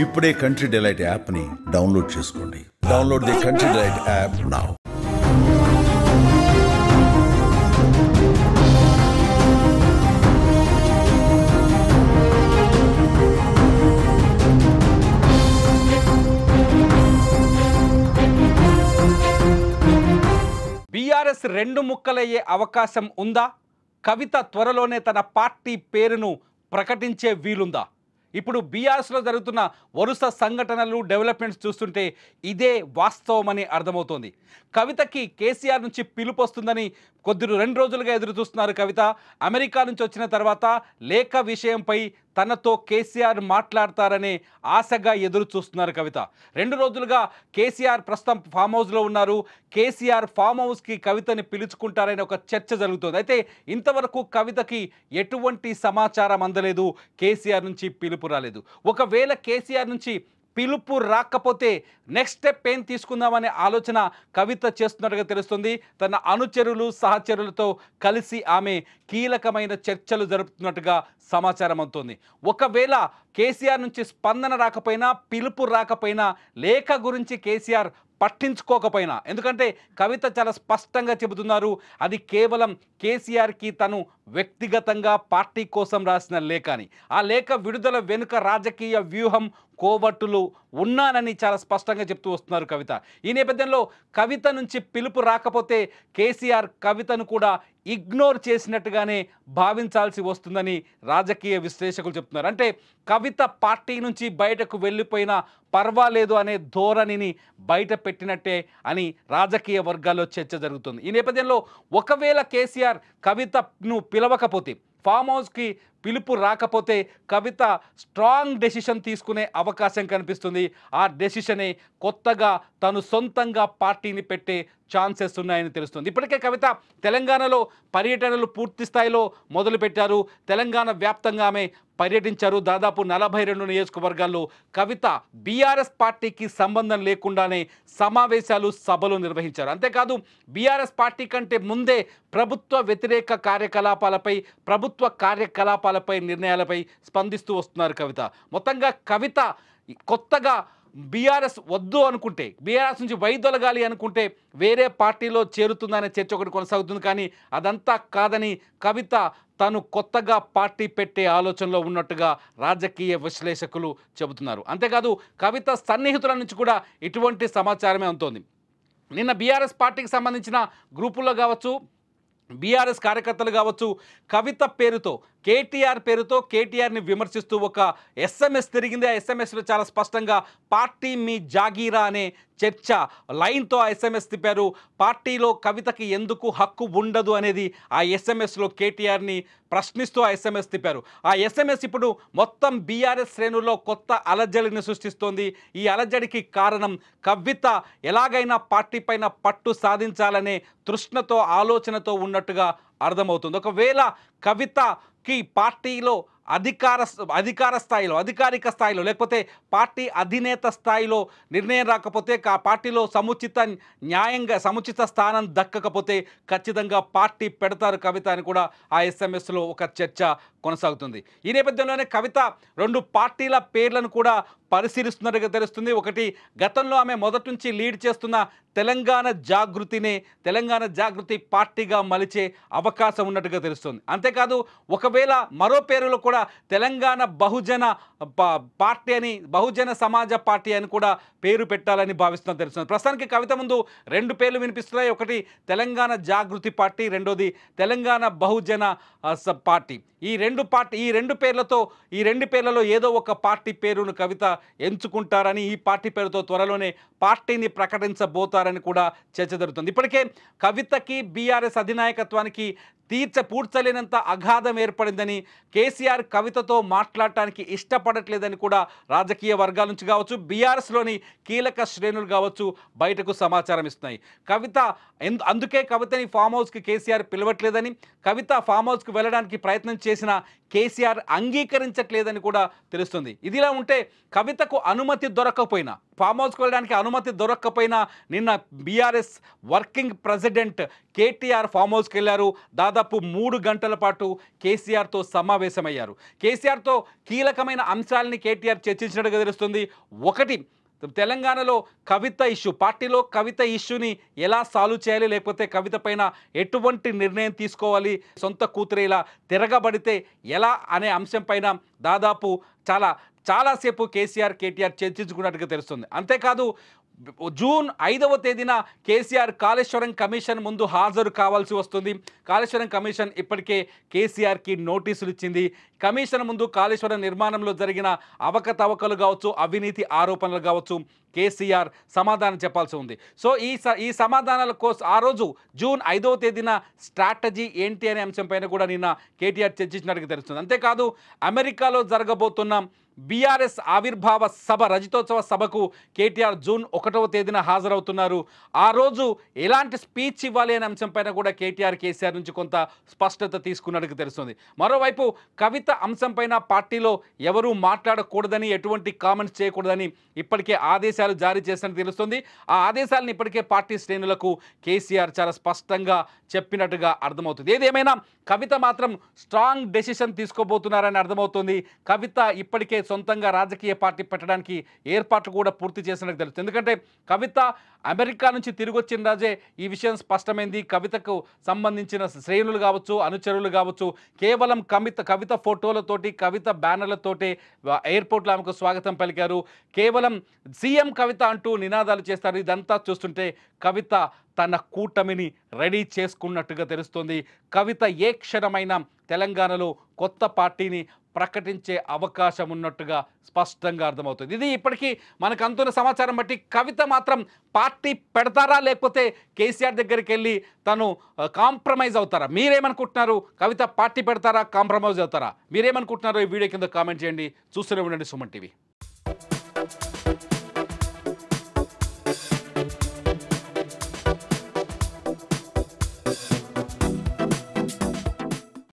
ఇప్పుడే country delight యాప్ని download చేసుకోండి. Download the country delight app now. BRS రెండు ముక్కలయ్యే అవకాశం ఉందా? కవిత త్వరలోనే తన పార్టీ పేరును ప్రకటించే వీలుందా? ఇప్పుడు బీఆర్ఎస్లో జరుగుతున్న వరుస సంఘటనలు డెవలప్మెంట్స్ చూస్తుంటే ఇదే వాస్తవమని అర్థమవుతోంది. కవితకి కేసీఆర్ నుంచి పిలుపు వస్తుందని రెండు రోజులుగా ఎదురు చూస్తున్నారు. కవిత అమెరికా నుంచి వచ్చిన తర్వాత లేఖ విషయంపై తనతో కేసీఆర్ మాట్లాడతారనే ఆశగా ఎదురు చూస్తున్నారు కవిత. 2 రోజులుగా కేసీఆర్ ప్రస్తుతం ఫామ్ హౌస్లో ఉన్నారు. కేసీఆర్ ఫామ్ హౌస్కి కవితని పిలుచుకుంటారనే ఒక చర్చ జరుగుతుంది. అయితే ఇంతవరకు కవితకి ఎటువంటి సమాచారం అందలేదు, కేసీఆర్ నుంచి పిలుపు రాలేదు. ఒకవేళ కేసీఆర్ నుంచి పిలుపు రాకపోతే నెక్స్ట్ స్టెప్ ఏం తీసుకుందామనే ఆలోచన కవిత చేస్తున్నట్టుగా తెలుస్తుంది. తన అనుచరులు సహచరులతో కలిసి ఆమె కీలకమైన చర్చలు జరుపుతున్నట్టుగా సమాచారం అవుతోంది. ఒకవేళ కేసీఆర్ నుంచి స్పందన రాకపోయినా, పిలుపు రాకపోయినా, లేఖ గురించి కేసీఆర్ పట్టించుకోకపోయినా, ఎందుకంటే కవిత చాలా స్పష్టంగా చెబుతున్నారు అది కేవలం కేసీఆర్కి తను వ్యక్తిగతంగా పార్టీ కోసం రాసిన లేఖ అని. ఆ లేఖ విడుదల వెనుక రాజకీయ వ్యూహం, కోవట్టులు ఉన్నానని చాలా స్పష్టంగా చెప్తూ వస్తున్నారు కవిత. ఈ నేపథ్యంలో కవిత నుంచి పిలుపు రాకపోతే కేసీఆర్ కవితను కూడా ఇగ్నోర్ చేసినట్టుగానే భావించాల్సి వస్తుందని రాజకీయ విశ్లేషకులు చెప్తున్నారు. అంటే కవిత పార్టీ నుంచి బయటకు వెళ్ళిపోయినా పర్వాలేదు అనే ధోరణిని బయట పెట్టినట్టే అని రాజకీయ వర్గాల్లో చర్చ జరుగుతుంది. ఈ నేపథ్యంలో ఒకవేళ కేసీఆర్ కవితను పిలవకపోతే, ఫామ్ హౌస్కి పిలుపు రాకపోతే కవిత స్ట్రాంగ్ డెసిషన్ తీసుకునే అవకాశం కనిపిస్తుంది. ఆ డెసిషనే కొత్తగా తను సొంతంగా పార్టీని పెట్టే ఛాన్సెస్ ఉన్నాయని తెలుస్తుంది. ఇప్పటికే కవిత తెలంగాణలో పర్యటనలు పూర్తి స్థాయిలో మొదలుపెట్టారు. తెలంగాణ వ్యాప్తంగా ఆమె పర్యటించారు. దాదాపు 42 నియోజకవర్గాల్లో కవిత బీఆర్ఎస్ పార్టీకి సంబంధం లేకుండానే సమావేశాలు, సభలు నిర్వహించారు. అంతేకాదు బీఆర్ఎస్ పార్టీ కంటే ముందే ప్రభుత్వ వ్యతిరేక కార్యకలాపాలపై, ప్రభుత్వ కార్యకలాపాలపై, నిర్ణయాలపై స్పందిస్తూ వస్తున్నారు కవిత. మొత్తంగా కవిత కొత్తగా బీఆర్ఎస్ వద్దు అనుకుంటే, బీఆర్ఎస్ నుంచి వైదొలగాలి అనుకుంటే వేరే పార్టీలో చేరుతుందనే చర్చ ఒకటి కొనసాగుతుంది. కానీ అదంతా కాదని కవిత తను కొత్తగా పార్టీ పెట్టే ఆలోచనలో ఉన్నట్టుగా రాజకీయ విశ్లేషకులు చెబుతున్నారు. అంతేకాదు కవిత సన్నిహితుల నుంచి కూడా ఇటువంటి సమాచారమే అందుతోంది. నిన్న బీఆర్ఎస్ పార్టీకి సంబంధించిన గ్రూపుల్లో కావచ్చు, బీఆర్ఎస్ కార్యకర్తలు కావచ్చు, కవిత పేరుతో, కేటీఆర్ పేరుతో కేటీఆర్ని విమర్శిస్తూ ఒక SMS తిరిగింది. ఆ SMSలో చాలా స్పష్టంగా పార్టీ మీ జాగీరా అనే చర్చ లైన్తో ఆ SMS తిప్పారు. పార్టీలో కవితకి ఎందుకు హక్కు ఉండదు అనేది ఆ SMSలో కేటీఆర్ని ప్రశ్నిస్తూ ఆ SMS తిప్పారు. ఆ SMS ఇప్పుడు మొత్తం బీఆర్ఎస్ శ్రేణుల్లో కొత్త అలజడిని సృష్టిస్తోంది. ఈ అలజడికి కారణం కవిత ఎలాగైనా పార్టీ పైన పట్టు సాధించాలనే తృష్ణతో, ఆలోచనతో ఉన్నట్టుగా అర్థమవుతుంది. ఒకవేళ కవితకి పార్టీలో అధికారిక స్థాయిలో లేకపోతే పార్టీ అధినేత స్థాయిలో నిర్ణయం రాకపోతే, పార్టీలో సముచిత స్థానం దక్కకపోతే ఖచ్చితంగా పార్టీ పెడతారు కవిత అని కూడా ఆ SMSలో ఒక చర్చ కొనసాగుతుంది. ఈ నేపథ్యంలోనే కవిత 2 పార్టీల పేర్లను కూడా పరిశీలిస్తున్నట్టుగా తెలుస్తుంది. ఒకటి, గతంలో ఆమె మొదటి నుంచి లీడ్ చేస్తున్న తెలంగాణ జాగృతి పార్టీగా మలిచే అవకాశం ఉన్నట్టుగా తెలుస్తుంది. అంతేకాదు ఒకవేళ మరో పేరులో కూడా తెలంగాణ బహుజన పార్టీ అని, బహుజన సమాజ పార్టీ అని కూడా పేరు పెట్టాలని భావిస్తున్నట్టు తెలుస్తుంది. ప్రస్తుతానికి కవిత ముందు 2 పేర్లు వినిపిస్తున్నాయి. ఒకటి తెలంగాణ జాగృతి పార్టీ, రెండోది తెలంగాణ బహుజన పార్టీ. ఈ రెండు పేర్లలో ఏదో ఒక పార్టీ పేరును కవిత ఎంచుకుంటారని, ఈ పార్టీ పేరుతో త్వరలోనే పార్టీని ప్రకటించబోతారని కూడా చర్చ జరుగుతుంది. ఇప్పటికే కవితకి బీఆర్ఎస్ అధినాయకత్వానికి పూడ్చలేనంత అగాధం ఏర్పడిందని, కేసీఆర్ కవితతో మాట్లాడటానికి ఇష్టపడట్లేదని కూడా రాజకీయ వర్గాల నుంచి కావచ్చు, బీఆర్ఎస్లోని కీలక శ్రేణులు కావచ్చు బయటకు సమాచారం ఇస్తున్నాయి. అందుకే కవితని ఫామ్ హౌస్కి కేసీఆర్ పిలవట్లేదని, కవిత ఫామ్ హౌస్కి వెళ్ళడానికి ప్రయత్నం చేసిన కేసీఆర్ అంగీకరించట్లేదని కూడా తెలుస్తుంది. ఇదిలా ఉంటే కవితకు అనుమతి దొరకకపోయినా, ఫామ్ హౌస్కి వెళ్ళడానికి అనుమతి దొరకకపోయినా నిన్న BRS working president KTR farm హౌస్కి వెళ్ళారు. దాదాపు 3 గంటల పాటు కేసీఆర్తో సమావేశమయ్యారు. కేసీఆర్తో కీలకమైన అంశాలని కేటీఆర్ చర్చించినట్టుగా తెలుస్తుంది. ఒకటి, తెలంగాణలో కవిత ఇష్యూ, పార్టీలో కవిత ఇష్యూని ఎలా సాల్వ్ చేయాలి, లేకపోతే కవిత పైన ఎటువంటి నిర్ణయం తీసుకోవాలి, సొంత కూతురు ఇలా తిరగబడితే ఎలా అనే అంశం పైన దాదాపు చాలాసేపు కేటీఆర్ చర్చించుకున్నట్టుగా తెలుస్తుంది. అంతేకాదు జూన్ 5వ తేదీన కేసీఆర్ కాళేశ్వరం కమిషన్ ముందు హాజరు కావాల్సి వస్తుంది. కాళేశ్వరం కమిషన్ ఇప్పటికే కేసీఆర్కి నోటీసులు ఇచ్చింది. కమిషన్ ముందు కాళేశ్వరం నిర్మాణంలో జరిగిన అవకతవకలు కావచ్చు, అవినీతి ఆరోపణలు కావచ్చు, కేసీఆర్ సమాధానం చెప్పాల్సి ఉంది. సో ఈ సమాధానాల కోసం ఆ రోజు జూన్ 5వ తేదీన స్ట్రాటజీ ఏంటి అనే అంశం పైన కూడా నిన్న కేటీఆర్ చర్చించినట్టుగా తెలుస్తుంది. అంతేకాదు అమెరికాలో జరగబోతున్న బీఆర్ఎస్ ఆవిర్భావ సభ, రజతోత్సవ సభకు కేటీఆర్ జూన్ 1వ తేదీన హాజరవుతున్నారు. ఆ రోజు ఎలాంటి స్పీచ్ ఇవ్వాలి అనే అంశం పైన కూడా కేసీఆర్ నుంచి కొంత స్పష్టత తీసుకున్నట్టుగా తెలుస్తుంది. మరోవైపు కవిత అంశం పైన పార్టీలో ఎవరూ మాట్లాడకూడదని, ఎటువంటి కామెంట్స్ చేయకూడదని ఇప్పటికే ఆదేశాలు జారీ చేసినట్టు తెలుస్తుంది. ఆ ఆదేశాలను ఇప్పటికే పార్టీ శ్రేణులకు కేసీఆర్ చాలా స్పష్టంగా చెప్పినట్టుగా అర్థమవుతుంది. ఏదేమైనా కవిత మాత్రం స్ట్రాంగ్ డెసిషన్ తీసుకోబోతున్నారని అర్థమవుతుంది. కవిత ఇప్పటికే సొంతంగా రాజకీయ పార్టీ పెట్టడానికి ఏర్పాట్లు కూడా పూర్తి చేసినట్టు తెలుస్తుంది. ఎందుకంటే కవిత అమెరికా నుంచి తిరిగి వచ్చిన రాజే ఈ విషయం స్పష్టమైంది. కవితకు సంబంధించిన శ్రేణులు కావచ్చు, అనుచరులు కావచ్చు, కేవలం కవిత ఫోటోలతోటి, కవిత బ్యానర్లతోటి ఎయిర్పోర్ట్లో ఆమెకు స్వాగతం పలికారు. కేవలం సీఎం కవిత అంటూ నినాదాలు చేస్తారు. ఇదంతా చూస్తుంటే కవిత తన కూటమిని రెడీ చేసుకున్నట్టుగా తెలుస్తుంది. కవిత ఏ క్షణమైనా తెలంగాణలో కొత్త పార్టీని ప్రకటించే అవకాశం ఉన్నట్టుగా స్పష్టంగా అర్థమవుతుంది. ఇది ఇప్పటికీ మనకు అందుతున్న సమాచారం బట్టి కవిత మాత్రం పార్టీ పెడతారా, లేకపోతే కేసీఆర్ దగ్గరికి వెళ్ళి తను కాంప్రమైజ్ అవుతారా? మీరేమనుకుంటున్నారు? కవిత పార్టీ పెడతారా, కాంప్రమైజ్ అవుతారా? మీరేమనుకుంటున్నారో ఈ వీడియో కింద కామెంట్ చేయండి. చూస్తూనే ఉండండి సుమన్ టీవీ.